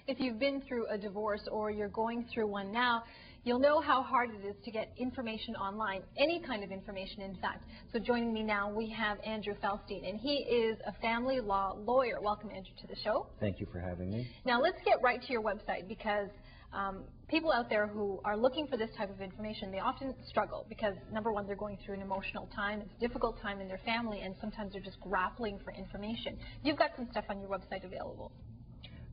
If you've been through a divorce or you're going through one now, you'll know how hard it is to get information online, any kind of information, in fact. So joining me now, we have Andrew Feldstein, and he is a family law lawyer. Welcome, Andrew, to the show. Thank you for having me. Now, let's get right to your website, because people out there who are looking for this type of information, they often struggle because, number one, they're going through an emotional time. It's a difficult time in their family, and sometimes they're just grappling for information. You've got some stuff on your website available.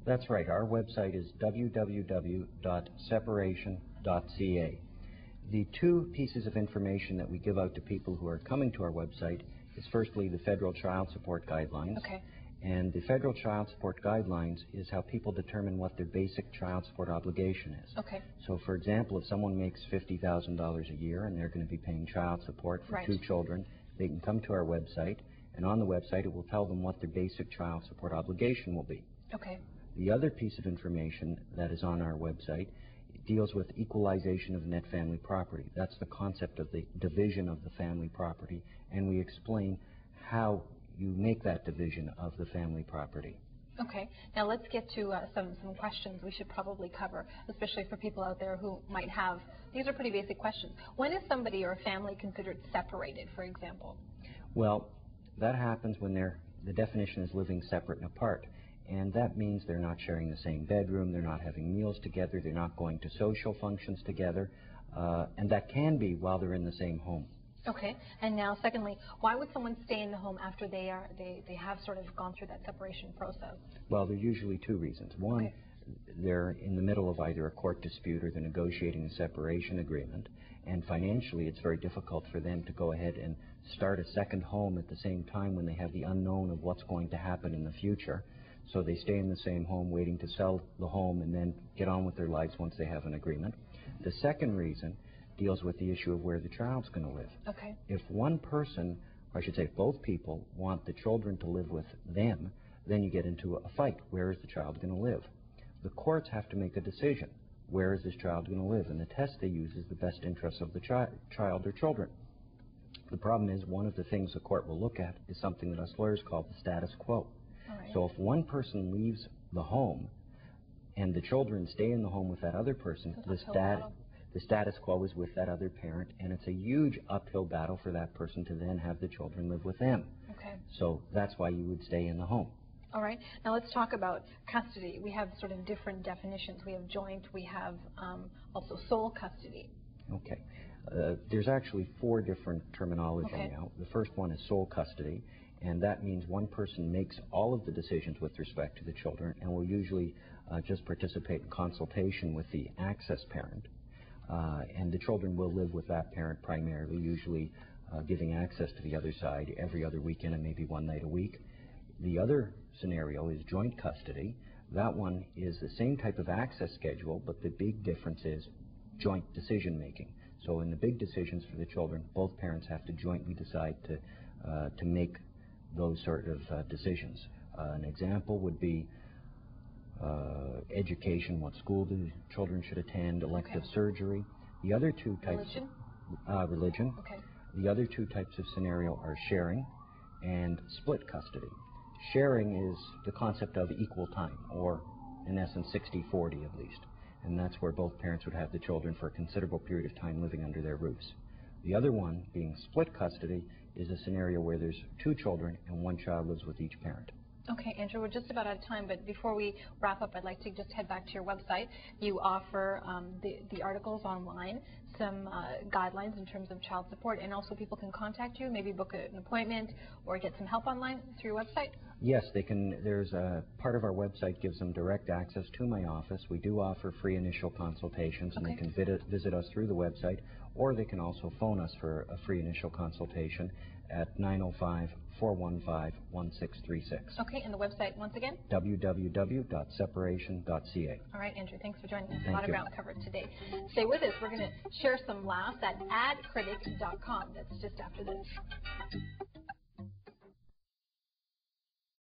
That's right. Our website is www.separation.ca. The two pieces of information that we give out to people who are coming to our website is firstly the federal child support guidelines. Okay. And the federal child support guidelines is how people determine what their basic child support obligation is. Okay. So, for example, if someone makes $50,000 a year and they're going to be paying child support for Right. 2 children, they can come to our website, and on the website it will tell them what their basic child support obligation will be. Okay. The other piece of information that is on our website deals with equalization of net family property. That's the concept of the division of the family property, and we explain how you make that division of the family property. Okay. Now let's get to some questions we should probably cover, especially for people out there who might have, these are pretty basic questions. When is somebody or a family considered separated, for example? Well, that happens when the definition is living separate and apart. And that means they're not sharing the same bedroom, they're not having meals together, they're not going to social functions together, and that can be while they're in the same home. Okay. And now, secondly, why would someone stay in the home after they have sort of gone through that separation process? Well, there's usually 2 reasons. One, okay. They're in the middle of either a court dispute or they're negotiating a separation agreement, and financially it's very difficult for them to go ahead and start a second home at the same time when they have the unknown of what's going to happen in the future. So they stay in the same home waiting to sell the home and then get on with their lives once they have an agreement. The second reason deals with the issue of where the child's going to live. Okay. If one person, or I should say both people, want the children to live with them, then you get into a fight. Where is the child going to live? The courts have to make a decision. Where is this child going to live? And the test they use is the best interest of the child or children. The problem is, one of the things the court will look at is something that us lawyers call the status quo. So if one person leaves the home and the children stay in the home with that other person, the status quo is with that other parent, and it's a huge uphill battle for that person to then have the children live with them. Okay. So that's why you would stay in the home. All right. Now let's talk about custody. We have sort of different definitions. We have joint, we have also sole custody. Okay. There's actually 4 different terminology now. The first one is sole custody, and that means one person makes all of the decisions with respect to the children and will usually just participate in consultation with the access parent. And the children will live with that parent primarily, usually giving access to the other side every other weekend and maybe 1 night a week. The other scenario is joint custody. That one is the same type of access schedule, but the big difference is joint decision making. So in the big decisions for the children, both parents have to jointly decide to make those sort of decisions. An example would be education, what school the children should attend, elective surgery. The other 2 types religion. Okay. The other 2 types of scenario are sharing and split custody. Sharing is the concept of equal time, or in essence 60-40 at least, and that's where both parents would have the children for a considerable period of time living under their roofs. The other one, being split custody, is a scenario where there's 2 children and 1 child lives with each parent. Okay, Andrew, we're just about out of time, but before we wrap up, I'd like to just head back to your website. You offer the articles online, some guidelines in terms of child support, and also people can contact you, maybe book an appointment or get some help online through your website? Yes, they can. There's a part of our website gives them direct access to my office. We do offer free initial consultations, and they can visit us through the website, or they can also phone us for a free initial consultation at 905-415-1636. Okay, and the website once again? www.separation.ca. All right, Andrew, thanks for joining us. Thank a lot you. of ground covered today. Stay with us. We're going to share some laughs at adcritic.com. That's just after this.